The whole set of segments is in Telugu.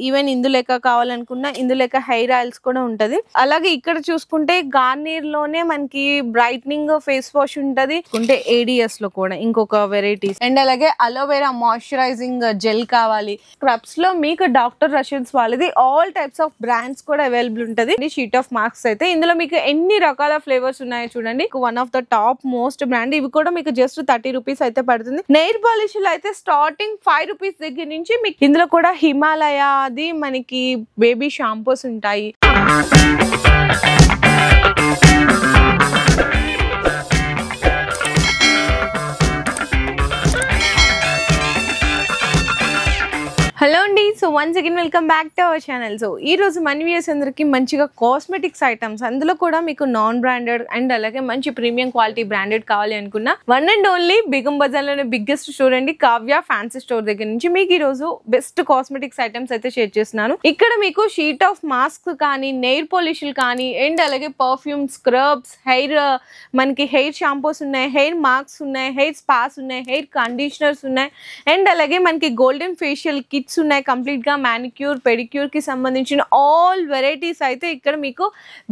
ఈవెన్ ఇందులేక కావాలనుకున్నా ఇందులేక హెయిర్ ఆయిల్స్ కూడా ఉంటది. అలాగే ఇక్కడ చూసుకుంటే గార్నియర్ లోనే మనకి బ్రైట్నింగ్ ఫేస్ వాష్ ఉంటది. ఉంటే ADS లో కూడా ఇంకొక వెరైటీస్ అండ్ అలాగే అలోవెరా మాయిశ్చరైజింగ్ జెల్ కావాలి. స్క్రబ్స్ లో మీకు డాక్టర్ రషీద్స్ వాళ్ళది ఆల్ టైప్స్ ఆఫ్ బ్రాండ్స్ కూడా అవైలబుల్ ఉంటది. షీట్ ఆఫ్ మాస్క్స్ అయితే ఇందులో మీకు ఎన్ని రకాల ఫ్లేవర్స్ ఉన్నాయో చూడండి. One of the top most brand. ఇవి కూడా మీకు జస్ట్ 30 రూపీస్ అయితే పడుతుంది. నెయిల్ పాలిష్ లో అయితే స్టార్టింగ్ 5 రూపీస్ దగ్గర నుంచి మీకు ఇందులో కూడా హిమాలయ అది మనకి బేబీ షాంపూస్ ఉంటాయి. హలో అండి. So once again welcome back to our channel. So ఈ రోజు మన వ్యూయర్స్ అందరికి మంచిగా కాస్మెటిక్స్ ఐటమ్స్, అందులో కూడా మీకు నాన్ బ్రాండెడ్ అండ్ అలాగే మంచి ప్రీమియం క్వాలిటీ బ్రాండెడ్ కావాలి అనుకున్నా వన్ అండ్ ఓన్లీ బిగం బజార్ లోనే బిగ్గెస్ట్ స్టోర్ అండి కావ్య ఫ్యాన్సీ స్టోర్ దగ్గర నుంచి మీకు ఈ రోజు బెస్ట్ కాస్మెటిక్స్ ఐటమ్స్ అయితే షేర్ చేస్తున్నాను. ఇక్కడ మీకు షీట్ ఆఫ్ మాస్క్ కానీ, నెయిల్ పాలిష్లు కానీ అండ్ అలాగే పర్ఫ్యూమ్, స్క్రబ్స్, హెయిర్ మనకి హెయిర్ షాంపూస్ ఉన్నాయి, హెయిర్ మాస్క్స్ ఉన్నాయి, హెయిర్ స్పాస్ ఉన్నాయి, హెయిర్ కండిషనర్స్ ఉన్నాయి అండ్ అలాగే మనకి గోల్డెన్ ఫేషియల్ కిట్స్ ఉన్నాయి. కంప్లీట్ గా మానిక్యూర్, పెడిక్యూర్ కి సంబంధించిన ఆల్ వెరైటీస్ అయితే ఇక్కడ మీకు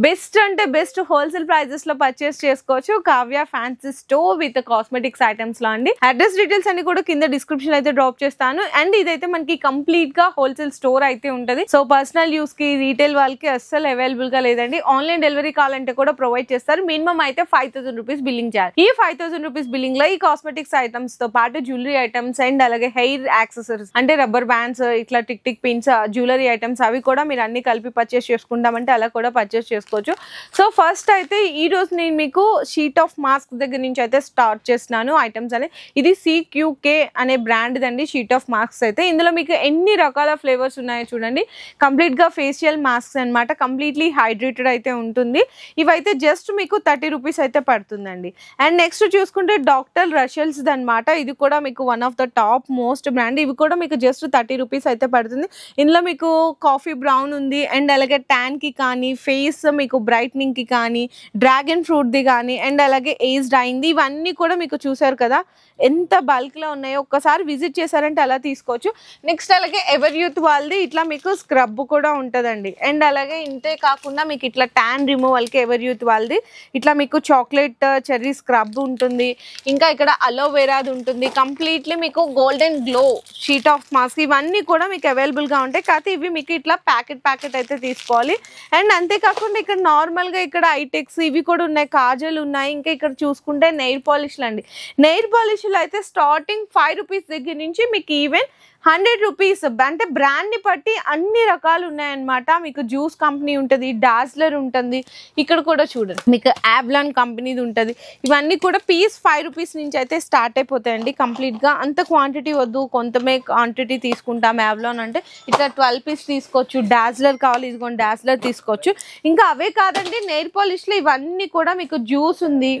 బెస్ట్ అంటే బెస్ట్ హోల్సేల్ ప్రైజెస్ లో పర్చేస్ చేసుకోవచ్చు. Kavya fancy store with cosmetics items లో అండి. అడ్రస్ డీటెయిల్స్ అన్ని కూడా కింద డిస్క్రిప్షన్ అయితే డ్రాప్ చేస్తాను. అండ్ ఇదైతే మనకి కంప్లీట్ గా హోల్సేల్ స్టోర్ అయితే ఉంటది. సో పర్సనల్ యూస్ కి, రీటైల్ వాళ్ళకి అస్సలు అవైలబుల్ గా లేదండి. ఆన్లైన్ డెలివరీ కావాలంటే కూడా ప్రొవైడ్ చేస్తారు. మినిమం అయితే 5000 రూపీస్ బిల్లింగ్ చేయాలి. ఈ 5000 రూపీస్ బిల్లింగ్ లో ఈ కాస్మెటిక్స్ ఐటమ్స్ తో పాటు జ్యువెలరీ ఐటమ్స్ అండ్ అలాగే హెయిర్ యాక్సెసరీస్ అంటే రబ్బర్ బ్యాండ్స్, ఇట్లా tick tick pins, jewellery items అవి కూడా మీరు అన్ని కలిపి పర్చేస్ చేసుకుంటామంటే అలా కూడా పర్చేస్ చేసుకోవచ్చు. సో ఫస్ట్ అయితే ఈ రోజు నేను మీకు షీట్ ఆఫ్ మాస్క్ దగ్గర నుంచి అయితే స్టార్ట్ చేస్తున్నాను ఐటమ్స్ అనేది. ఇది CQK అనే brand Dandi sheet of masks అయితే. ఇందులో మీకు ఎన్ని రకాల ఫ్లేవర్స్ ఉన్నాయో చూడండి. కంప్లీట్ గా ఫేషియల్ మాస్క్స్ అనమాట. కంప్లీట్లీ హైడ్రేటెడ్ అయితే ఉంటుంది. ఇవైతే జస్ట్ మీకు 30 రూపీస్ అయితే పడుతుందండి. అండ్ నెక్స్ట్ చూసుకుంటే డాక్టర్ రషెల్స్ అనమాట. ఇది కూడా మీకు one of the top most brand. ఇవి కూడా మీకు జస్ట్ 30 రూపీస్ అయితే పడుతుంది. ఇందులో మీకు కాఫీ బ్రౌన్ ఉంది అండ్ అలాగే ట్యాన్ కి కానీ, ఫేస్ మీకు బ్రైట్నింగ్ కి కానీ, డ్రాగన్ ఫ్రూట్ ది కానీ అండ్ అలాగే ఏజ్ డైయింగ్, ఇవన్నీ కూడా మీకు చూసారు కదా ఎంత బల్క్ లో ఉన్నాయో. ఒక్కసారి విజిట్ చేశారంటే అలా తీసుకోవచ్చు. నెక్స్ట్ అలాగే ఎవర్ యూత్ వాళ్ళది ఇట్లా మీకు స్క్రబ్ కూడా ఉంటుందండి. అండ్ అలాగే ఇంతే కాకుండా మీకు ఇట్లా ట్యాన్ రిమూవల్ కి ఎవర్ యూత్ వాళ్ళది ఇట్లా మీకు చాక్లెట్ చెర్రీ స్క్రబ్ ఉంటుంది. ఇంకా ఇక్కడ అలోవెరాది ఉంటుంది. కంప్లీట్లీ మీకు golden glow sheet of mask ఇవన్నీ కూడా మీకు అవైలబుల్ గా ఉంటాయి. కాకపోతే ఇవి మీకు ఇట్లా ప్యాకెట్ అయితే తీసుకోవాలి. అండ్ అంతేకాకుండా ఇక్కడ నార్మల్ గా ఇక్కడ ఐటెక్స్ ఇవి కూడా ఉన్నాయి, కాజల్ ఉన్నాయి. ఇంకా ఇక్కడ చూసుకుంటే నెయిల్ పాలిష్లు అండి. నెయిల్ పాలిష్లు అయితే స్టార్టింగ్ 5 రూపీస్ దగ్గర నుంచి మీకు ఈవెన్ 100 రూపీస్ అంటే బ్రాండ్ ని బట్టి అన్ని రకాలు ఉన్నాయన్నమాట. మీకు జ్యూస్ కంపెనీ ఉంటుంది, డాజ్లర్ ఉంటుంది. ఇక్కడ కూడా చూడండి మీకు యావ్లాన్ కంపెనీది ఉంటుంది. ఇవన్నీ కూడా పీస్ 5 రూపీస్ నుంచి అయితే స్టార్ట్ అయిపోతాయండి. కంప్లీట్ గా అంత క్వాంటిటీ వద్దు, కొంతమే క్వాంటిటీ తీసుకుంటాం. యావ్లాన్ అంటే ఇట్లా 12 పీస్ తీసుకోవచ్చు. డాజ్లర్ కావాలి, ఇదిగోండి డాజ్లర్ తీసుకోవచ్చు. ఇంకా అవే కాదండి, నెయిల్ పాలిష్ లో ఇవన్నీ కూడా మీకు జ్యూస్ ఉంది.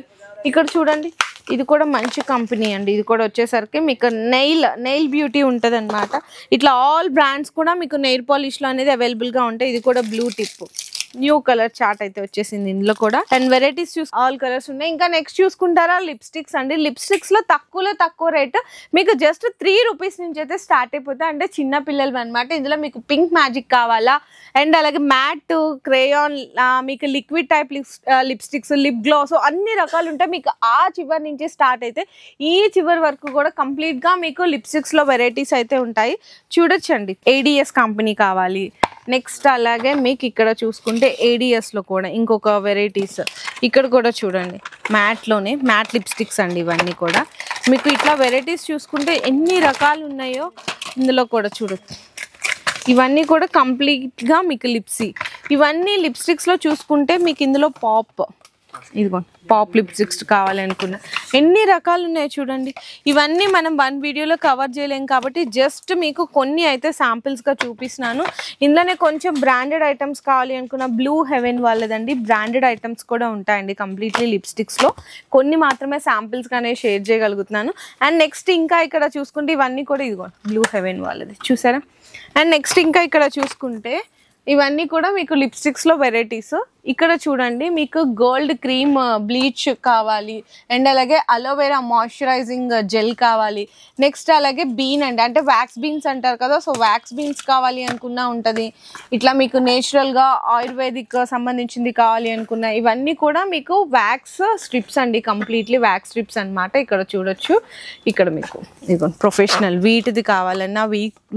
ఇక్కడ చూడండి ఇది కూడా మంచి కంపెనీ అండి. ఇది కూడా వచ్చేసరికి మీకు నెయిల్ బ్యూటీ ఉంటుంది అనమాట. ఇట్లా ఆల్ బ్రాండ్స్ కూడా మీకు నెయిల్ పాలిష్లో అనేది అవైలబుల్గా ఉంటాయి. ఇది కూడా blue tip new colour chart అయితే వచ్చేసింది. ఇందులో కూడా 10 వెరైటీస్ ఆల్ కలర్స్ ఉన్నాయి. ఇంకా నెక్స్ట్ చూసుకుంటారా లిప్స్టిక్స్ అండి. లిప్స్టిక్స్ లో తక్కువ రేట్ మీకు జస్ట్ 3 రూపీస్ నుంచి అయితే స్టార్ట్ అయిపోతాయి. అంటే చిన్న పిల్లలు అనమాట. ఇందులో మీకు పింక్ మ్యాజిక్ కావాలా అండ్ అలాగే మ్యాట్, క్రేయాన్, మీకు liquid type lipsticks, lip gloss అన్ని రకాలు ఉంటాయి. మీకు ఆ చివరి నుంచి స్టార్ట్ అయితే ఈ చివరి వరకు కూడా కంప్లీట్ గా మీకు లిప్స్టిక్స్ లో వెరైటీస్ అయితే ఉంటాయి. చూడొచ్చండి. ADS కంపెనీ కావాలి. నెక్స్ట్ అలాగే మీకు ఇక్కడ చూసుకుంటే ADS లో కూడా ఇంకొక వెరైటీస్ ఇక్కడ కూడా చూడండి. మ్యాట్లోనే మ్యాట్ లిప్స్టిక్స్ అండి. ఇవన్నీ కూడా మీకు ఇట్లా వెరైటీస్ చూసుకుంటే ఎన్ని రకాలు ఉన్నాయో ఇందులో కూడా చూడొచ్చు. ఇవన్నీ కూడా కంప్లీట్గా మీకు ఇవన్నీ లిప్స్టిక్స్లో చూసుకుంటే మీకు ఇందులో ఇదిగోండి పాప్ లిప్స్టిక్స్ కావాలి అనుకున్నా ఎన్ని రకాలు ఉన్నాయో చూడండి. ఇవన్నీ మనం వన్ వీడియోలో కవర్ చేయలేం కాబట్టి జస్ట్ మీకు కొన్ని అయితే శాంపిల్స్గా చూపిస్తున్నాను. ఇందులోనే కొంచెం బ్రాండెడ్ ఐటమ్స్ కావాలి అనుకున్న బ్లూ హెవెన్ వాళ్ళదండి. బ్రాండెడ్ ఐటమ్స్ కూడా ఉంటాయండి కంప్లీట్లీ లిప్స్టిక్స్లో. కొన్ని మాత్రమే శాంపిల్స్గానే షేర్ చేయగలుగుతున్నాను. అండ్ నెక్స్ట్ ఇంకా ఇక్కడ చూసుకుంటే ఇవన్నీ కూడా ఇదిగోండి బ్లూ హెవెన్ వాళ్ళది చూసారా. అండ్ నెక్స్ట్ ఇంకా ఇక్కడ చూసుకుంటే ఇవన్నీ కూడా మీకు లిప్స్టిక్స్లో వెరైటీస్. ఇక్కడ చూడండి మీకు గోల్డ్ క్రీమ్ బ్లీచ్ కావాలి అండ్ అలాగే అలోవెరా మాయిశ్చరైజింగ్ జెల్ కావాలి. నెక్స్ట్ అలాగే బీన్ అండి, అంటే వ్యాక్స్ బీన్స్ అంటారు కదా, సో వ్యాక్స్ బీన్స్ కావాలి అనుకున్నా ఉంటుంది. ఇట్లా మీకు నేచురల్గా ఆయుర్వేదిక్ సంబంధించింది కావాలి అనుకున్నా ఇవన్నీ కూడా మీకు వ్యాక్స్ స్ట్రిప్స్ అండి, కంప్లీట్లీ వ్యాక్స్ స్ట్రిప్స్ అనమాట. ఇక్కడ చూడొచ్చు, ఇక్కడ మీకు ఇదిగో ప్రొఫెషనల్ వీటిది కావాలన్నా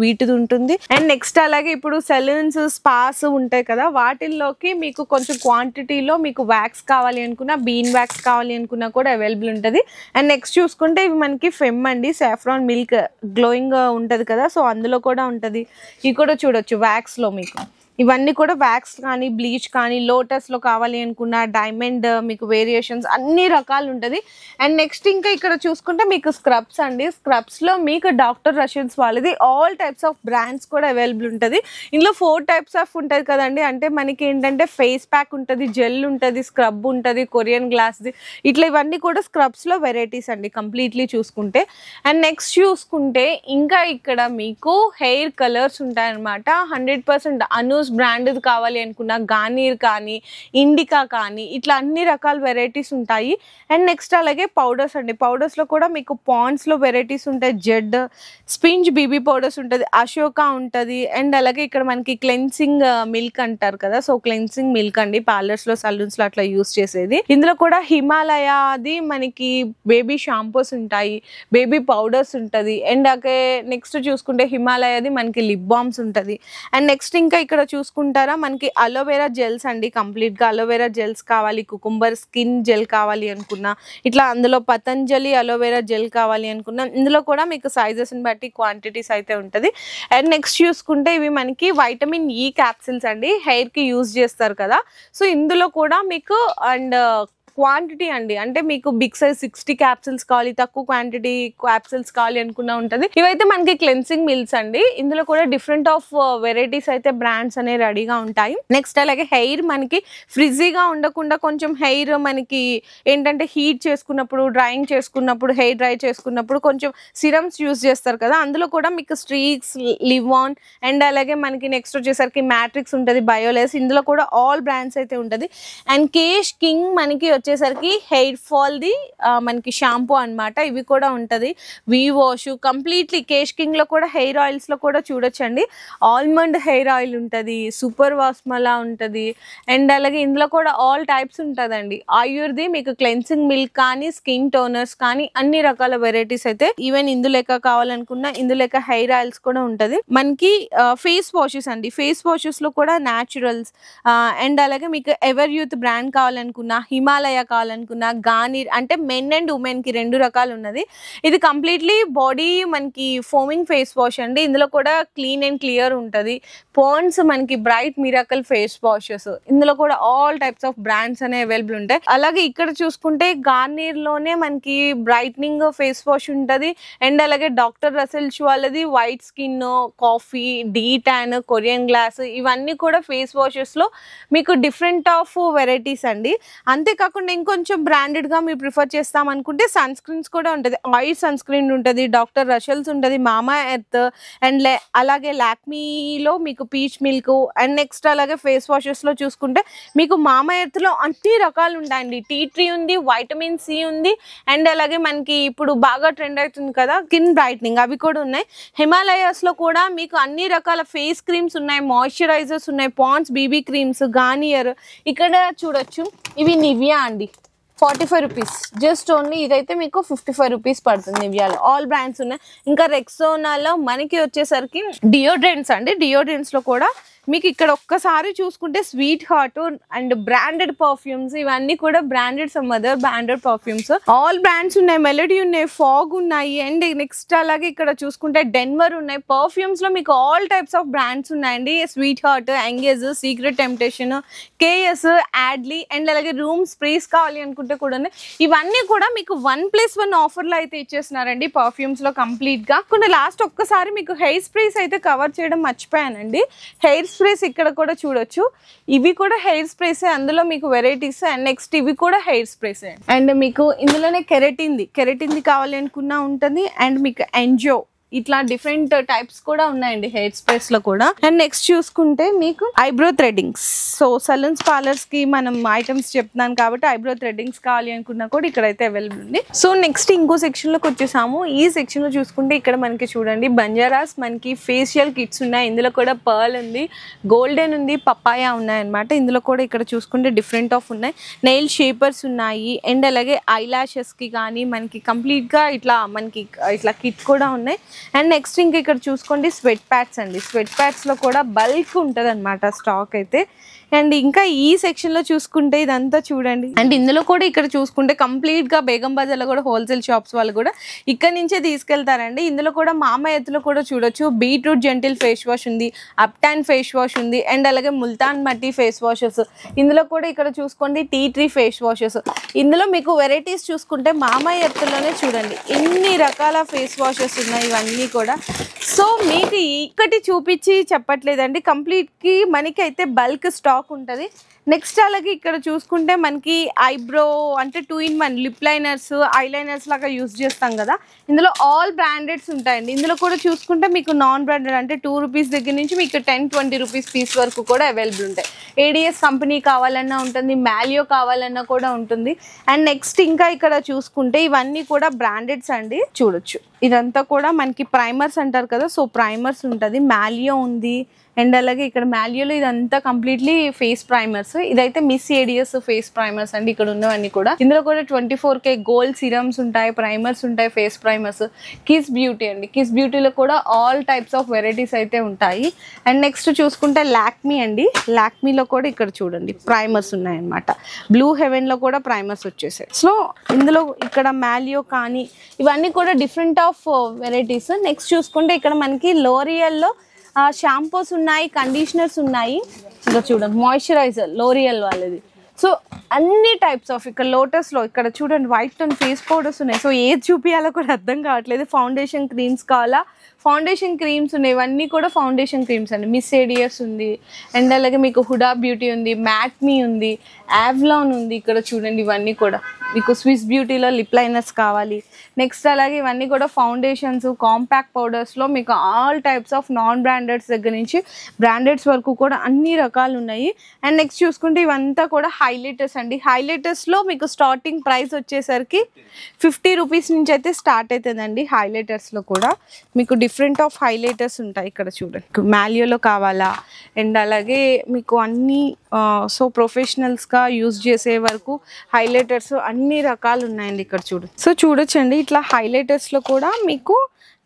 వీటిది ఉంటుంది. అండ్ నెక్స్ట్ అలాగే ఇప్పుడు సెలూన్స్ స్పాస్ ఉంటాయి కదా, వాటిల్లోకి మీకు కొంచెం క్వాంటిటీలో మీకు వ్యాక్స్ కావాలి అనుకున్నా, బీన్ వ్యాక్స్ కావాలి అనుకున్నా కూడా అవైలబుల్ ఉంటుంది. అండ్ నెక్స్ట్ చూసుకుంటే ఇవి మనకి ఫెమ్ అండి, సాఫ్రాన్ మిల్క్ గ్లోయింగ్ ఉంటుంది కదా, సో అందులో కూడా ఉంటుంది. ఇవి కూడా చూడొచ్చు వ్యాక్స్లో మీకు ఇవన్నీ కూడా వ్యాక్స్ కానీ బ్లీచ్ కానీ లోటస్లో కావాలి అనుకున్న డైమండ్ మీకు వేరియేషన్స్ అన్ని రకాలు ఉంటుంది. అండ్ నెక్స్ట్ ఇంకా ఇక్కడ చూసుకుంటే మీకు స్క్రబ్స్ అండి, స్క్రబ్స్లో మీకు డాక్టర్ రషీద్స్ వాళ్ళది ఆల్ టైప్స్ ఆఫ్ బ్రాండ్స్ కూడా అవైలబుల్ ఉంటుంది. ఇందులో 4 టైప్స్ ఆఫ్ ఉంటుంది కదండి, అంటే మనకి ఏంటంటే ఫేస్ ప్యాక్ ఉంటుంది, జెల్ ఉంటుంది, స్క్రబ్ ఉంటుంది, కొరియన్ గ్లాస్ది, ఇట్లా ఇవన్నీ కూడా స్క్రబ్స్లో వెరైటీస్ అండి కంప్లీట్లీ చూసుకుంటే. అండ్ నెక్స్ట్ చూసుకుంటే ఇంకా ఇక్కడ మీకు హెయిర్ కలర్స్ ఉంటాయన్నమాట. 100% అనూస్ బ్రాండ్ కావాలి అనుకున్నా, గార్నియర్ కానీ ఇండికా కానీ ఇట్లా అన్ని రకాల వెరైటీస్ ఉంటాయి. అండ్ నెక్స్ట్ అలాగే పౌడర్స్ అండి, పౌడర్స్లో కూడా మీకు పాండ్స్లో వెరైటీస్ ఉంటాయి, జెడ్ స్పింజ్ బీబీ పౌడర్స్ ఉంటుంది, అశోక ఉంటుంది. అండ్ అలాగే ఇక్కడ మనకి క్లెన్సింగ్ మిల్క్ అంటారు కదా, సో క్లెన్సింగ్ మిల్క్ అండి పార్లర్స్లో సలూన్స్లో అట్లా యూస్ చేసేది. ఇందులో కూడా హిమాలయాది మనకి బేబీ షాంపూస్ ఉంటాయి, బేబీ పౌడర్స్ ఉంటుంది. అండ్ అలాగే నెక్స్ట్ చూసుకుంటే హిమాలయాది మనకి లిప్ బామ్స్ ఉంటుంది. అండ్ నెక్స్ట్ ఇంకా ఇక్కడ చూసుకుంటారా మనకి అలోవెరా జెల్స్ అండి, కంప్లీట్గా అలోవెరా జెల్స్ కావాలి, కుకుంబర్ స్కిన్ జెల్ కావాలి అనుకున్నా, ఇట్లా అందులో పతంజలి అలోవెరా జెల్ కావాలి అనుకున్నా, ఇందులో కూడా మీకు సైజెస్ని బట్టి క్వాంటిటీస్ అయితే ఉంటుంది. అండ్ నెక్స్ట్ చూసుకుంటే ఇవి మనకి వైటమిన్ ఈ క్యాప్సిల్స్ అండి, హెయిర్కి యూజ్ చేస్తారు కదా, సో ఇందులో కూడా మీకు అండ్ క్వాంటిటీ అండి, అంటే మీకు బిగ్ సైజ్ 60 క్యాప్సిల్స్ కావాలి, తక్కువ క్వాంటిటీ క్యాప్సిల్స్ కావాలి అనుకున్నా ఉంటుంది. ఇవైతే మనకి క్లెన్సింగ్ మిల్క్స్ అండి, ఇందులో కూడా డిఫరెంట్ ఆఫ్ వెరైటీస్ అయితే బ్రాండ్స్ అనేవి రెడీగా ఉంటాయి. నెక్స్ట్ అలాగే హెయిర్ మనకి ఫ్రిజీగా ఉండకుండా కొంచెం హెయిర్ మనకి ఏంటంటే హీట్ చేసుకున్నప్పుడు, డ్రైయింగ్ చేసుకున్నప్పుడు, హెయిర్ డ్రై చేసుకున్నప్పుడు కొంచెం సిరమ్స్ యూజ్ చేస్తారు కదా, అందులో కూడా మీకు స్ట్రీక్స్, లివాన్ అండ్ అలాగే మనకి నెక్స్ట్ వచ్చేసరికి మ్యాట్రిక్స్ ఉంటుంది, బయోలెస్, ఇందులో కూడా ఆల్ బ్రాండ్స్ అయితే ఉంటుంది. అండ్ కేష్ కింగ్ మనకి వచ్చేసరికి హెయిర్ ఫాల్ది మనకి షాంపూ అనమాట, ఇవి కూడా ఉంటుంది. వి వాష్ కంప్లీట్లీ కేష్ కింగ్లో కూడా హెయిర్ ఆయిల్స్లో కూడా చూడొచ్చండి, ఆల్మండ్ హెయిర్ ఆయిల్ ఉంటుంది, సూపర్ వాస్మలా ఉంటుంది. అండ్ అలాగే ఇందులో కూడా ఆల్ టైప్స్ ఉంటుందండి. ఆయుర్ది మీకు క్లెన్సింగ్ మిల్క్ కానీ, స్కిన్ టోనర్స్ కానీ అన్ని రకాల వెరైటీస్ అయితే ఈవెన్ ఇందులేక కావాలనుకున్న ఇందులేక హెయిర్ ఆయిల్స్ కూడా ఉంటుంది. మనకి ఫేస్ వాషెస్ అండి, ఫేస్ వాషెస్లో కూడా న్యాచురల్స్ అండ్ అలాగే మీకు ఎవర్ యూత్ బ్రాండ్ కావాలనుకున్న, హిమాలయ కావాలనుకున్న, గార్నియర్ అంటే మెన్ అండ్ ఉమెన్ కి 2 రకాలు ఉన్నది. ఇది కంప్లీట్లీ బాడీ మనకి ఫోమింగ్ ఫేస్ వాష్ అండి, ఇందులో కూడా క్లీన్ అండ్ క్లియర్ ఉంటుంది. పాండ్స్ మనకి బ్రైట్ మిరాకల్ ఫేస్ వాషెస్, ఇందులో కూడా ఆల్ టైప్స్ ఆఫ్ బ్రాండ్స్ అనేవి అవైలబుల్ ఉంటాయి. అలాగే ఇక్కడ చూసుకుంటే గార్నియర్ లోనే మనకి బ్రైట్నింగ్ ఫేస్ వాష్ ఉంటుంది. అండ్ అలాగే డాక్టర్ రసెల్స్ వాళ్ళది white skin, coffee, D tan, Korean glass, ఇవన్నీ కూడా ఫేస్ వాషెస్ లో మీకు డిఫరెంట్ ఆఫ్ వెరైటీస్ అండి. అంతేకాకుండా ఇంకొంచెం బ్రాండెడ్ గా మీరు ప్రిఫర్ చేస్తాం అనుకుంటే సన్ స్క్రీన్స్ కూడా ఉంటుంది, ఆయిల్ సన్ స్క్రీన్ ఉంటుంది, డాక్టర్ రషెల్స్ ఉంటుంది, మామా ఎర్త్ అండ్ అలాగే లాక్మీలో మీకు పీచ్ మిల్క్. అండ్ నెక్స్ట్ అలాగే ఫేస్ వాషెస్ లో చూసుకుంటే మీకు మామా ఎర్త్ లో అన్ని రకాలు ఉంటాయండి, టీ ట్రీ ఉంది, వైటమిన్ సి ఉంది, అండ్ అలాగే మనకి ఇప్పుడు బాగా ట్రెండ్ అవుతుంది కదా స్కిన్ బ్రైట్నింగ్, అవి కూడా ఉన్నాయి. హిమాలయాస్ లో కూడా మీకు అన్ని రకాల ఫేస్ క్రీమ్స్ ఉన్నాయి, మాయిశ్చరైజర్స్ ఉన్నాయి, పాండ్స్ బీబీ క్రీమ్స్, గార్నియర్. ఇక్కడ చూడొచ్చు ఇవి నివియా అండి, 45 రూపీస్ జస్ట్ ఓన్లీ, ఇదైతే మీకు 55 రూపీస్ పడుతుంది. నివియాలో ఆల్ బ్రాండ్స్ ఉన్నాయి. ఇంకా రెక్సోనాలో మనకి వచ్చేసరికి డియోడ్రెంట్స్ అండి, డియోడ్రెంట్స్ లో కూడా మీకు ఇక్కడ ఒక్కసారి చూసుకుంటే sweet heart and branded perfumes, ఇవన్నీ కూడా branded some other branded perfumes, all brands ఉన్నాయి, మెలడీ ఉన్నాయి, ఫాగ్ ఉన్నాయి. అండ్ నెక్స్ట్ అలాగే ఇక్కడ చూసుకుంటే డెన్వర్ ఉన్నాయి. పర్ఫ్యూమ్స్ లో మీకు ఆల్ టైప్స్ ఆఫ్ బ్రాండ్స్ ఉన్నాయండి, sweet heart, engage, secret temptation, KS, Yardley and అలాగే రూమ్ స్ప్రేస్ కావాలి అనుకుంటే కూడా ఉన్నాయి. ఇవన్నీ కూడా మీకు 1+1 ఆఫర్ లో అయితే ఇచ్చేస్తున్నారండి పర్ఫ్యూమ్స్ లో కంప్లీట్ గా. కొన్ని లాస్ట్ ఒక్కసారి మీకు హెయిర్ స్ప్రేస్ అయితే కవర్ చేయడం మర్చిపోయానండి. హెయిర్ స్ప్రేస్ ఇక్కడ కూడా చూడొచ్చు, ఇవి కూడా హెయిర్ స్ప్రేస్, అందులో మీకు వెరైటీస్. అండ్ నెక్స్ట్ ఇవి కూడా హెయిర్ స్ప్రేస్. అండ్ మీకు ఇందులోనే కెరటిన్ది కావాలి అనుకున్నా ఉంటుంది. అండ్ మీకు ఎంజో ఇట్లా డిఫరెంట్ టైప్స్ కూడా ఉన్నాయండి హెయిర్ స్ప్రేస్ లో కూడా. అండ్ నెక్స్ట్ చూసుకుంటే మీకు eyebrow threadings. So saloons parlours కి మనం ఐటమ్స్ చెప్తున్నాను కాబట్టి ఐబ్రో థ్రెడ్డింగ్స్ కావాలి అనుకున్నా కూడా ఇక్కడైతే అవైలబుల్ ఉంది. సో నెక్స్ట్ ఇంకో సెక్షన్ లోకి వచ్చేసాము. ఈ సెక్షన్ లో చూసుకుంటే ఇక్కడ మనకి చూడండి బంజారాస్ మనకి ఫేషియల్ కిట్స్ ఉన్నాయి. ఇందులో కూడా పర్ల్ ఉంది, గోల్డెన్ ఉంది, పపాయా ఉన్నాయి అనమాట. ఇందులో కూడా ఇక్కడ చూసుకుంటే డిఫరెంట్ ఆఫ్ ఉన్నాయి. నెయిల్ షేపర్స్ ఉన్నాయి అండ్ అలాగే ఐ లాషెస్ కి కానీ మనకి కంప్లీట్ గా ఇట్లా మనకి ఇట్లా కిట్ కూడా ఉన్నాయి. అండ్ నెక్స్ట్ ఇంకా ఇక్కడ చూసుకోండి స్వెట్ ప్యాడ్స్ అండి. స్వెట్ ప్యాడ్స్ లో కూడా బల్క్ ఉంటుంది అనమాట స్టాక్ అయితే. అండ్ ఇంకా ఈ సెక్షన్ లో చూసుకుంటే ఇదంతా చూడండి. అండ్ ఇందులో కూడా ఇక్కడ చూసుకుంటే కంప్లీట్ గా బేగం బజార్ లో కూడా హోల్సేల్ షాప్స్ వాళ్ళు కూడా ఇక్కడ నుంచే తీసుకెళ్తారండి. ఇందులో కూడా మామ ఎత్తులో కూడా చూడొచ్చు బీట్రూట్ జెంటిల్ ఫేస్ వాష్ ఉంది, అప్టాన్ ఫేస్ వాష్ ఉంది అండ్ అలాగే ముల్తాన్ మట్టి ఫేస్ వాషెస్. ఇందులో కూడా ఇక్కడ చూసుకోండి టీ ట్రీ ఫేస్ వాషెస్. ఇందులో మీకు వెరైటీస్ చూసుకుంటే మామ ఎత్తులోనే చూడండి ఎన్ని రకాల ఫేస్ వాషెస్ ఉన్నాయి ఇవన్నీ కూడా. సో మీకు ఇక్కటి చూపించి చెప్పట్లేదండి, కంప్లీట్ కి మనకి అయితే బల్క్ స్టాక్ ఉంటుంది. నెక్స్ట్ అలాగే ఇక్కడ చూసుకుంటే మనకి ఐబ్రో అంటే 2-in-1 lip liners, I liners లాగా యూజ్ చేస్తాం కదా. ఇందులో ఆల్ బ్రాండెడ్స్ ఉంటాయండి. ఇందులో కూడా చూసుకుంటే మీకు నాన్ బ్రాండెడ్ అంటే 2 రూపీస్ దగ్గర నుంచి మీకు 10-20 రూపీస్ పీస్ వరకు కూడా అవైలబుల్ ఉంటాయి. ఏడిఎస్ కంపెనీ కావాలన్నా ఉంటుంది, మ్యాలియో కావాలన్నా కూడా ఉంటుంది. అండ్ నెక్స్ట్ ఇంకా ఇక్కడ చూసుకుంటే ఇవన్నీ కూడా బ్రాండెడ్స్ అండి. చూడొచ్చు ఇదంతా కూడా మనకి ప్రైమర్స్ అంటారు కదా. సో ప్రైమర్స్ ఉంటుంది, మ్యాలియో ఉంది అండ్ అలాగే ఇక్కడ మ్యాలియోలో ఇదంతా కంప్లీట్లీ ఫేస్ ప్రైమర్స్. ఇదైతే మిస్ ఏడియస్ ఫేస్ ప్రైమర్స్ అండి ఇక్కడ ఉన్నవన్నీ కూడా. ఇందులో కూడా 24K గోల్డ్ సిరమ్స్ ఉంటాయి, ప్రైమర్స్ ఉంటాయి, ఫేస్ ప్రైమర్స్. కిస్ బ్యూటీ అండి, కిస్ బ్యూటీలో కూడా ఆల్ టైప్స్ ఆఫ్ వెరైటీస్ అయితే ఉంటాయి. అండ్ నెక్స్ట్ చూసుకుంటే లాక్మీ అండి. లాక్మీలో కూడా ఇక్కడ చూడండి ప్రైమర్స్ ఉన్నాయన్నమాట. బ్లూ హెవెన్ లో కూడా ప్రైమర్స్ వచ్చేసాయి. సో ఇందులో ఇక్కడ మ్యాలియో కానీ ఇవన్నీ కూడా డిఫరెంట్ ఆఫ్ వెరైటీస్. నెక్స్ట్ చూసుకుంటే ఇక్కడ మనకి లోరియల్లో షాంపూస్ ఉన్నాయి, కండిషనర్స్ ఉన్నాయి. ఇంకా చూడండి మాయిశ్చరైజర్ లోరియల్ వాళ్ళది. సో అన్ని టైప్స్ ఆఫ్ ఇక్కడ లోటస్లో ఇక్కడ చూడండి వైట్ టోన్ ఫేస్ పౌడర్స్ ఉన్నాయి. సో ఏది చూపించాలో కూడా అర్థం కావట్లేదు. ఫౌండేషన్ క్రీమ్స్ కావాలా, ఫౌండేషన్ క్రీమ్స్ ఉన్నాయి. ఇవన్నీ కూడా ఫౌండేషన్ క్రీమ్స్ అండి. మిస్ ఏడియస్ ఉంది అండ్ అలాగే మీకు హుడా బ్యూటీ ఉంది, మ్యాట్మీ ఉంది, యావ్లాన్ ఉంది. ఇక్కడ చూడండి ఇవన్నీ కూడా మీకు స్విస్ బ్యూటీలో లిప్ లైనర్స్ కావాలి. నెక్స్ట్ అలాగే ఇవన్నీ కూడా ఫౌండేషన్స్, కాంపాక్ట్ పౌడర్స్లో మీకు ఆల్ టైప్స్ ఆఫ్ నాన్ బ్రాండెడ్స్ దగ్గర నుంచి బ్రాండెడ్స్ వరకు కూడా అన్ని రకాలు ఉన్నాయి. అండ్ నెక్స్ట్ చూసుకుంటే ఇవంతా కూడా హైలైటర్స్ అండి. హైలైటర్స్లో మీకు స్టార్టింగ్ ప్రైస్ వచ్చేసరికి 50 రూపీస్ నుంచి అయితే స్టార్ట్ అవుతుందండి. హైలైటర్స్లో కూడా మీకు డిఫరెంట్ ఆఫ్ హైలైటర్స్ ఉంటాయి. ఇక్కడ చూడండి మ్యాలియోలో కావాలా అండ్ అలాగే మీకు అన్ని సో ప్రొఫెషనల్స్గా యూజ్ చేసే వరకు హైలైటర్స్ అన్ని రకాలు ఉన్నాయండి ఇక్కడ చూడండి. సో చూడొచ్చండి ఇట్లా హైలైటర్స్లో కూడా మీకు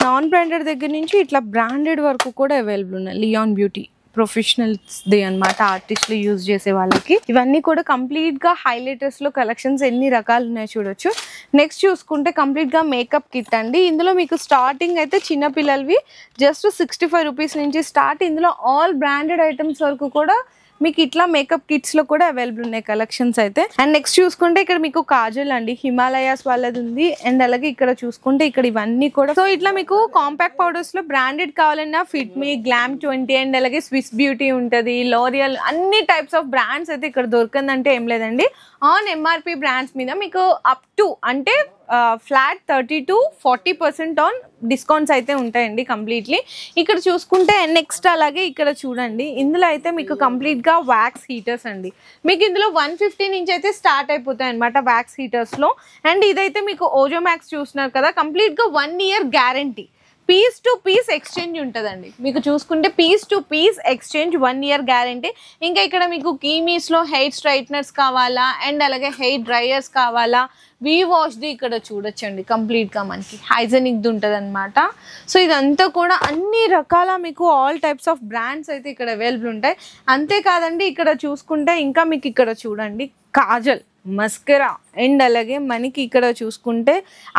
నాన్ బ్రాండెడ్ దగ్గర నుంచి ఇట్లా బ్రాండెడ్ వరకు కూడా అవైలబుల్ ఉన్నాయి. లియాన్ బ్యూటీ ప్రొఫెషనల్స్ది అనమాట, ఆర్టిస్టులు యూజ్ చేసే వాళ్ళకి. ఇవన్నీ కూడా కంప్లీట్గా హైలైటర్స్లో కలెక్షన్స్ ఎన్ని రకాలు ఉన్నాయో చూడొచ్చు. నెక్స్ట్ చూసుకుంటే కంప్లీట్గా మేకప్ కిట్ అండి. ఇందులో మీకు స్టార్టింగ్ అయితే చిన్నపిల్లలవి జస్ట్ 65 రూపీస్ నుంచి స్టార్ట్. ఇందులో ఆల్ బ్రాండెడ్ ఐటమ్స్ వరకు కూడా మీకు ఇట్లా మేకప్ కిట్స్ లో కూడా అవైలబుల్ ఉన్నాయి కలెక్షన్స్ అయితే. అండ్ నెక్స్ట్ చూసుకుంటే ఇక్కడ మీకు కాజల్ అండి, హిమాలయాస్ వాళ్ళది ఉంది. అండ్ అలాగే ఇక్కడ చూసుకుంటే ఇక్కడ ఇవన్నీ కూడా సో ఇట్లా మీకు కాంపాక్ట్ పౌడర్స్ లో బ్రాండెడ్ కావాలన్నా ఫిట్ మీ, గ్లామ్ 20 అండ్ అలాగే స్విస్ బ్యూటీ ఉంటుంది, లోరియల్, అన్ని టైప్స్ ఆఫ్ బ్రాండ్స్ అయితే ఇక్కడ దొరకందంటే ఏం లేదండి. ఆన్ ఎంఆర్పి బ్రాండ్స్ మీద మీకు అప్ టు అంటే ఫ్లాట్ 30 to 40% ఆన్ డిస్కౌంట్స్ అయితే ఉంటాయండి కంప్లీట్లీ. ఇక్కడ చూసుకుంటే నెక్స్ట్ అలాగే ఇక్కడ చూడండి ఇందులో అయితే మీకు కంప్లీట్గా వ్యాక్స్ హీటర్స్ అండి. మీకు ఇందులో 150 నుంచి అయితే స్టార్ట్ అయిపోతాయి అనమాట వ్యాక్స్ హీటర్స్లో. అండ్ ఇదైతే మీకు ఓజో మ్యాక్స్ చూస్తున్నారు కదా, కంప్లీట్గా 1 year guarantee, piece to piece exchange ఉంటుందండి. మీకు చూసుకుంటే piece to piece exchange 1 year guarantee. ఇంకా ఇక్కడ మీకు కీమీస్లో హెయిర్ స్ట్రైట్నర్స్ కావాలా అండ్ అలాగే హెయిర్ డ్రైయర్స్ కావాలా, వీ వాష్ది ఇక్కడ చూడొచ్చండి కంప్లీట్గా మనకి హైజెనిక్ది ఉంటుంది అనమాట. సో ఇదంతా కూడా అన్ని రకాల మీకు ఆల్ టైప్స్ ఆఫ్ బ్రాండ్స్ అయితే ఇక్కడ అవైలబుల్ ఉంటాయి. అంతేకాదండి ఇక్కడ చూసుకుంటే ఇంకా మీకు ఇక్కడ చూడండి కాజల్, మస్కరా అండ్ అలాగే మనకి ఇక్కడ చూసుకుంటే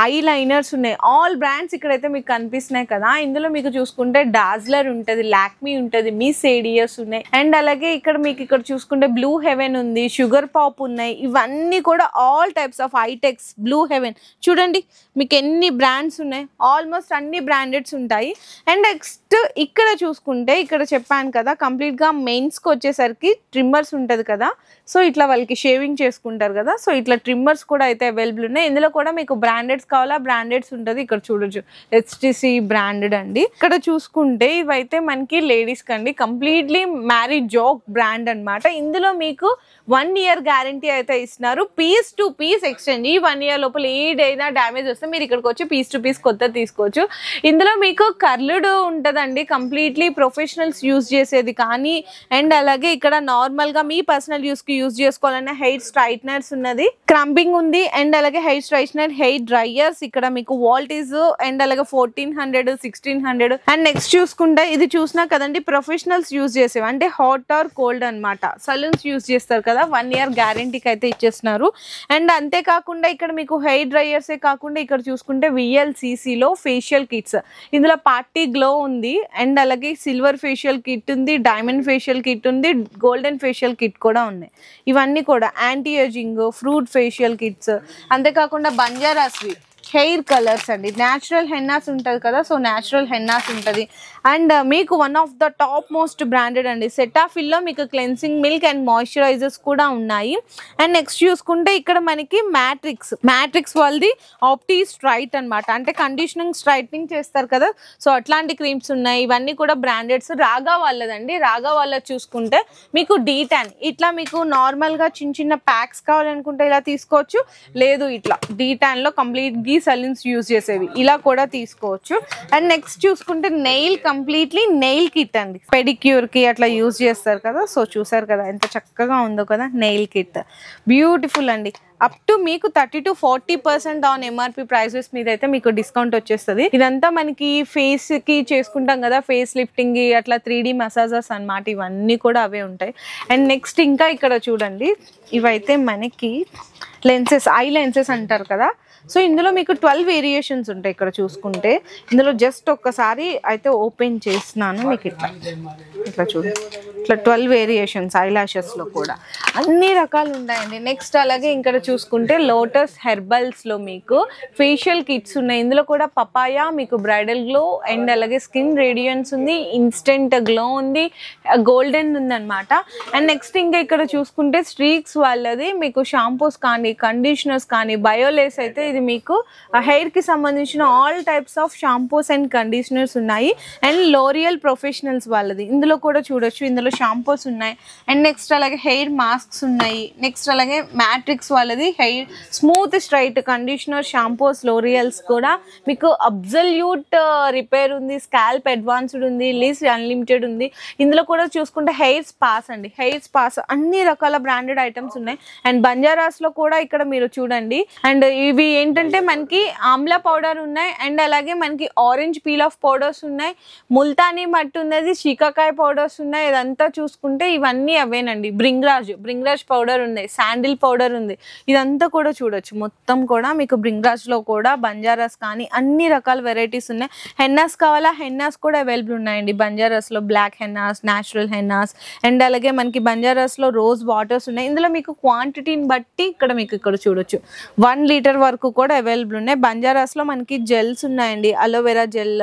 ఐ లైనర్స్ ఉన్నాయి. ఆల్ బ్రాండ్స్ ఇక్కడైతే మీకు కనిపిస్తున్నాయి కదా. ఇందులో మీకు చూసుకుంటే డాజ్లర్ ఉంటుంది, లాక్మీ ఉంటుంది, మిస్ ఏడియస్ ఉన్నాయి అండ్ అలాగే ఇక్కడ మీకు ఇక్కడ చూసుకుంటే బ్లూ హెవెన్ ఉంది, షుగర్ పాప్ ఉన్నాయి. ఇవన్నీ కూడా ఆల్ టైప్స్ ఆఫ్ ఐటెక్స్, బ్లూ హెవెన్ చూడండి మీకు ఎన్ని బ్రాండ్స్ ఉన్నాయి, ఆల్మోస్ట్ అన్ని బ్రాండెడ్స్ ఉంటాయి. అండ్ నెక్స్ట్ ఇక్కడ చూసుకుంటే ఇక్కడ చెప్పాను కదా కంప్లీట్గా మెయిన్స్కి వచ్చేసరికి ట్రిమ్మర్స్ ఉంటుంది కదా. సో ఇట్లా వాళ్ళకి షేవింగ్ చేసుకుంటారు కదా, సో ఇట్లా ట్రిమ్మర్స్ కూడా అయితే అవైలబుల్ ఉన్నాయి. ఇందులో కూడా మీకు బ్రాండెడ్స్ కావాలా, బ్రాండెడ్స్ ఉంటుంది. ఇక్కడ చూడొచ్చు HTC బ్రాండెడ్ అండి. ఇక్కడ చూసుకుంటే ఇవైతే మనకి లేడీస్ కండి, కంప్లీట్లీ మ్యారీడ్ జోక్ బ్రాండ్ అనమాట. ఇందులో మీకు 1 year గ్యారంటీ అయితే ఇస్తున్నారు. Piece to piece exchange. ఈ 1 year లోపల ఏదైనా డ్యామేజ్ వస్తే మీరు ఇక్కడికి వచ్చి పీస్ టు పీస్ కొత్త తీసుకోవచ్చు. ఇందులో మీకు కర్లుడ్ ఉంటుందండి, కంప్లీట్లీ ప్రొఫెషనల్స్ యూజ్ చేసేది కానీ, అండ్ అలాగే ఇక్కడ నార్మల్ గా మీ పర్సనల్ యూస్ కి యూజ్ చేసుకోవాలన్న హెయిర్ స్ట్రైట్నర్స్ ఉన్నది, క్రంపింగ్ ఉంది, అండ్ అలాగే హెయిర్ స్ట్రైట్నర్, హెయిర్ డ్రైయర్స్. ఇక్కడ మీకు వాల్టీస్ అండ్ అలాగే 1400 1600. అండ్ నెక్స్ట్ చూసుకుంటే ఇది చూసినా కదండి, ప్రొఫెషనల్స్ యూజ్ చేసేవి అంటే హాట్ ఆర్ కోల్డ్ అనమాట, సలూన్స్ యూజ్ చేస్తారు కదా, 1 year గ్యారంటీకి అయితే ఇచ్చేస్తున్నారు. అండ్ అంతేకాకుండా ఇక్కడ మీకు హెయిర్ డ్రైయర్సే కాకుండా ఇక్కడ చూసుకుంటే VLCCలో ఫేషియల్ కిట్స్. ఇందులో పార్టీ గ్లో ఉంది, అండ్ అలాగే సిల్వర్ ఫేషియల్ కిట్ ఉంది, డైమండ్ ఫేషియల్ కిట్ ఉంది, గోల్డెన్ ఫేషియల్ కిట్ కూడా ఉన్నాయి. ఇవన్నీ కూడా anti ageing, fruit facial kits. అంతేకాకుండా బంజారాస్వి హెయిర్ కలర్స్ అండి, న్యాచురల్ హెన్నాస్ ఉంటుంది కదా, సో న్యాచురల్ హెన్నాస్ ఉంటుంది. అండ్ మీకు one of the top most branded అండి సెటాఫిల్లో మీకు క్లెన్సింగ్ మిల్క్ అండ్ మాయిశ్చరైజర్స్ కూడా ఉన్నాయి. అండ్ నెక్స్ట్ చూసుకుంటే ఇక్కడ మనకి మ్యాట్రిక్స్ వాళ్ళది ఆప్టీ స్ట్రైట్ అనమాట, అంటే కండిషనింగ్ స్ట్రైట్నింగ్ చేస్తారు కదా, సో అట్లాంటి క్రీమ్స్ ఉన్నాయి. ఇవన్నీ కూడా బ్రాండెడ్స్. రాగా వాళ్ళదండి, రాగా వాళ్ళది చూసుకుంటే మీకు D10 ఇట్లా మీకు నార్మల్గా చిన్న ప్యాక్స్ కావాలనుకుంటే ఇలా తీసుకోవచ్చు, లేదు ఇట్లా D10లో కంప్లీట్గా సలూన్స్ యూజ్ చేసేవి ఇలా కూడా తీసుకోవచ్చు. అండ్ నెక్స్ట్ చూసుకుంటే కంప్లీట్లీ నెయిల్ కిట్ అండి, పెడిక్యూర్ కి అట్లా యూజ్ చేస్తారు కదా, సో చూసారు కదా ఎంత చక్కగా ఉందో కదా నెయిల్ కిట్, బ్యూటిఫుల్ అండి. అప్ టు మీకు 30 to 40% ఆన్ MRP ప్రైసెస్ మీద అయితే మీకు డిస్కౌంట్ వచ్చేస్తుంది. ఇదంతా మనకి ఫేస్ కి చేసుకుంటాం కదా, ఫేస్ లిఫ్టింగ్ అట్లా 3D మసాజెస్ అన్నమాట, ఇవన్నీ కూడా అవే ఉంటాయి. అండ్ నెక్స్ట్ ఇంకా ఇక్కడ చూడండి, ఇవైతే మనకి లెన్సెస్, ఐ లెన్సెస్ అంటారు కదా, సో ఇందులో మీకు 12 వేరియేషన్స్ ఉంటాయి. ఇక్కడ చూసుకుంటే ఇందులో జస్ట్ ఒక్కసారి అయితే ఓపెన్ చేస్తున్నాను, మీకు ఇట్లా చూడండి, ఇట్లా 12 వేరియేషన్స్ ఐ లాషెస్లో కూడా అన్ని రకాలు ఉంటాయండి. నెక్స్ట్ అలాగే ఇక్కడ చూసుకుంటే లోటస్ హెర్బల్స్లో మీకు ఫేషియల్ కిట్స్ ఉన్నాయి. ఇందులో కూడా పపాయా మీకు బ్రైడల్ గ్లో, అండ్ అలాగే స్కిన్ రేడియన్స్ ఉంది, ఇన్స్టెంట్ గ్లో ఉంది, గోల్డెన్ ఉందన్నమాట. అండ్ నెక్స్ట్ ఇంకా ఇక్కడ చూసుకుంటే స్ట్రీక్స్ వాళ్ళది మీకు షాంపూస్ కానీ, కండిషనర్స్ కానీ, బయోలేస్ అయితే ఇది మీకు హెయిర్ కి సంబంధించిన all types of shampoos and conditioners ఉన్నాయి. అండ్ లోరియల్ ప్రొఫెషనల్స్ వాళ్ళది ఇందులో కూడా చూడొచ్చు, ఇందులో షాంపూస్ ఉన్నాయి. అండ్ నెక్స్ట్ అలాగే హెయిర్ మాస్క్స్ ఉన్నాయి. నెక్స్ట్ అలాగే మ్యాట్రిక్స్ వాళ్ళది hair smooth straight conditioner, shampoos, L'Oreals కూడా మీకు అబ్సల్యూట్ రిపేర్ ఉంది, స్కాల్ప్ అడ్వాన్స్డ్ ఉంది, లీస్ అన్లిమిటెడ్ ఉంది. ఇందులో కూడా చూసుకుంటే హెయిర్ స్పాస్ అండి, హెయిర్ స్పాస్ అన్ని రకాల బ్రాండెడ్ ఐటమ్స్ ఉన్నాయి. అండ్ బంజారాస్ లో కూడా ఇక్కడ మీరు చూడండి. అండ్ ఇవి ఏంటంటే మనకి ఆమ్లా పౌడర్ ఉన్నాయి, అండ్ అలాగే మనకి ఆరెంజ్ పీల్ ఆఫ్ పౌడర్స్ ఉన్నాయి, ముల్తానీ మట్టి ఉన్నది, శీకాకాయ పౌడర్స్ ఉన్నాయి. ఇదంతా చూసుకుంటే ఇవన్నీ అవేనండి. బ్రింగ్రాజ్ పౌడర్ ఉంది, శాండిల్ పౌడర్ ఉంది, ఇదంతా కూడా చూడొచ్చు. మొత్తం కూడా మీకు బ్రింగ్రాజ్ లో కూడా బంజారాస్ కానీ అన్ని రకాల వెరైటీస్ ఉన్నాయి. హెన్నాస్ కావాలా, హెన్నాస్ కూడా అవైలబుల్ ఉన్నాయండి. బంజారాస్ లో black hennas, natural hennas, and అలాగే మనకి బంజారాస్ లో రోజ్ వాటర్స్ ఉన్నాయి. ఇందులో మీకు క్వాంటిటీని బట్టి ఇక్కడ చూడొచ్చు 1 లీటర్ వరకు కూడా అవైలబుల్ ఉన్నాయి. బంజారాస్ లో మనకి జెల్స్ ఉన్నాయండి, అలోవెరా జెల్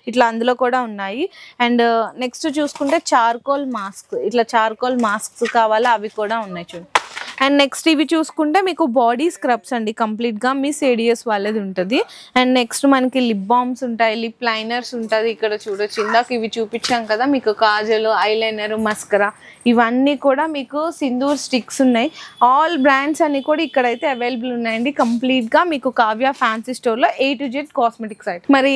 ఇట్లా అందులో కూడా ఉన్నాయి. అండ్ నెక్స్ట్ చూసుకుంటే చార్కోల్ మాస్క్, ఇట్లా చార్కోల్ మాస్క్స్ కావాలా అవి కూడా ఉన్నాయి చూడండి. అండ్ నెక్స్ట్ ఇవి చూసుకుంటే మీకు బాడీ స్క్రబ్స్ అండి, కంప్లీట్గా మిస్ ఏడియస్ వాళ్ళది ఉంటుంది. అండ్ నెక్స్ట్ మనకి లిప్ బామ్స్ ఉంటాయి, లిప్ లైనర్స్ ఉంటుంది. ఇక్కడ చూడొచ్చు, ఇందాక ఇవి చూపించాం కదా మీకు కాజల్, ఐలైనర్, మస్కరా, ఇవన్నీ కూడా మీకు సింధూర్ స్టిక్స్ ఉన్నాయి. ఆల్ బ్రాండ్స్ అన్ని కూడా ఇక్కడైతే అవైలబుల్ ఉన్నాయండి. కంప్లీట్గా మీకు కావ్య ఫ్యాన్సీ స్టోర్లో A to Z cosmetics item. మరి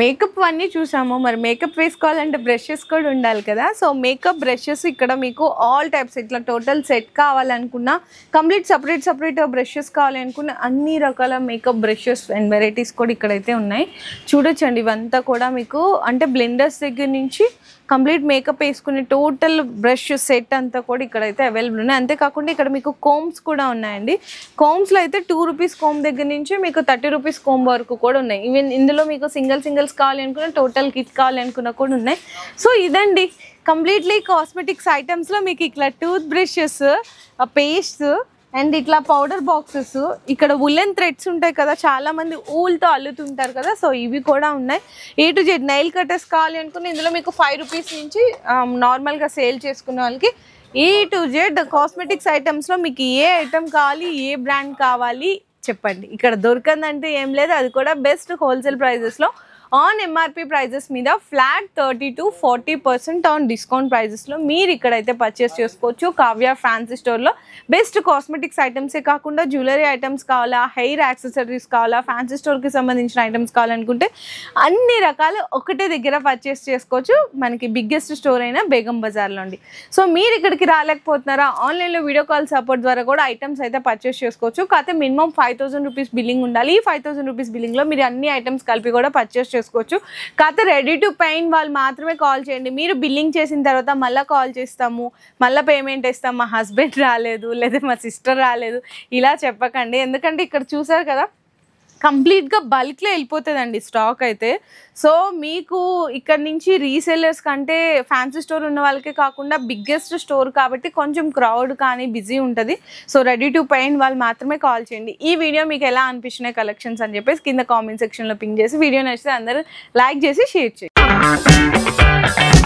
మేకప్ అన్నీ చూసాము, మరి మేకప్ వేసుకోవాలంటే బ్రషెస్ కూడా ఉండాలి కదా. సో మేకప్ బ్రషెస్ ఇక్కడ మీకు ఆల్ టైప్స్, ఇట్లా టోటల్ సెట్ కావాలనుకున్నా, కంప్లీట్ సపరేట్ బ్రషెస్ కావాలనుకున్న అన్ని రకాల మేకప్ బ్రషెస్ అండ్ వెరైటీస్ కూడా ఇక్కడైతే ఉన్నాయి. చూడొచ్చండి, ఇవంతా కూడా మీకు అంటే బ్లెండర్స్ దగ్గర నుంచి కంప్లీట్ మేకప్ వేసుకునే టోటల్ బ్రష్ సెట్ అంతా కూడా ఇక్కడైతే అవైలబుల్ ఉన్నాయి. అంతేకాకుండా ఇక్కడ మీకు కోమ్స్ కూడా ఉన్నాయండి. కోమ్స్లో అయితే 2 రూపీస్ కోమ్ దగ్గర నుంచి మీకు 30 రూపీస్ కోమ్ వరకు కూడా ఉన్నాయి. ఈవెన్ ఇందులో మీకు సింగిల్స్ కావాలనుకున్న, టోటల్ కిట్ కావాలనుకున్న కూడా ఉన్నాయి. సో ఇదండి కంప్లీట్లీ కాస్మెటిక్స్ ఐటమ్స్లో మీకు ఇట్లా టూత్ బ్రషెస్, పేస్ట్స్, అండ్ ఇట్లా పౌడర్ బాక్సెస్, ఇక్కడ వులెన్ థ్రెడ్స్ ఉంటాయి కదా, చాలా మంది ఊల్తో అల్లుతుంటారు కదా, సో ఇవి కూడా ఉన్నాయి. A to Z nail cutters కావాలి అనుకుని ఇందులో మీకు 5 రూపీస్ నుంచి నార్మల్గా సేల్ చేసుకునే వాళ్ళకి A to Z కాస్మెటిక్స్ ఐటమ్స్లో మీకు ఏ ఐటమ్ కావాలి, ఏ బ్రాండ్ కావాలి చెప్పండి. ఇక్కడ దొరకందంటే ఏం లేదు, అది కూడా బెస్ట్ హోల్సేల్ ప్రైజెస్లో ఆన్ MRP ప్రైజెస్ మీద ఫ్లాట్ 30 to 40% ఆన్ డిస్కౌంట్ ప్రైజెస్లో మీరు ఇక్కడైతే పర్చేస్ చేసుకోవచ్చు. కావ్య ఫ్యాన్సీ స్టోర్లో బెస్ట్ కాస్మెటిక్స్ ఐటమ్సే కాకుండా జ్యువెలరీ ఐటమ్స్ కావాలా, హెయిర్ యాక్సెసరీస్ కావాలా, ఫ్యాన్సీ స్టోర్కి సంబంధించిన ఐటమ్స్ కావాలనుకుంటే అన్ని రకాలు ఒకటే దగ్గర పర్చేస్ చేసుకోవచ్చు. మనకి బిగ్గెస్ట్ స్టోర్ అయిన బేగం బజార్లో అండి. సో మీరు ఇక్కడికి రాలేకపోతున్నారా, ఆన్లైన్లో వీడియో కాల్ సపోర్ట్ ద్వారా కూడా ఐటమ్స్ అయితే పర్చేస్ చేసుకోవచ్చు. కాకపోతే మినిమం 5000 రూపీస్ బిల్లింగ్ ఉండాలి. ఈ 5000 రూపీస్ బిల్లింగ్లో మీరు అన్ని ఐటమ్స్ కలిపి కూడా పర్చేస్ చేసుకోవచ్చు. కాకపోతే రెడీ టు పెయిన్ వాళ్ళు మాత్రమే కాల్ చేయండి. మీరు బిల్లింగ్ చేసిన తర్వాత మళ్ళీ కాల్ చేస్తాము, మళ్ళీ పేమెంట్ ఇస్తాం, మా హస్బెండ్ రాలేదు లేదా మా సిస్టర్ రాలేదు ఇలా చెప్పకండి. ఎందుకంటే ఇక్కడ చూసారు కదా కంప్లీట్గా బల్క్లో వెళ్ళిపోతుందండి స్టాక్ అయితే. సో మీకు ఇక్కడ నుంచి రీసెల్లర్స్ కంటే ఫ్యాన్సీ స్టోర్ ఉన్న వాళ్ళకే కాకుండా బిగ్గెస్ట్ స్టోర్ కాబట్టి కొంచెం క్రౌడ్ కానీ బిజీ ఉంటుంది. సో రెడీ టు పెయిన్ వాళ్ళు మాత్రమే కాల్ చేయండి. ఈ వీడియో మీకు ఎలా అనిపించినాయి కలెక్షన్స్ అని చెప్పేసి కింద కామెంట్ సెక్షన్లో పింక్ చేసి, వీడియో నచ్చితే అందరూ లైక్ చేసి షేర్ చేయండి.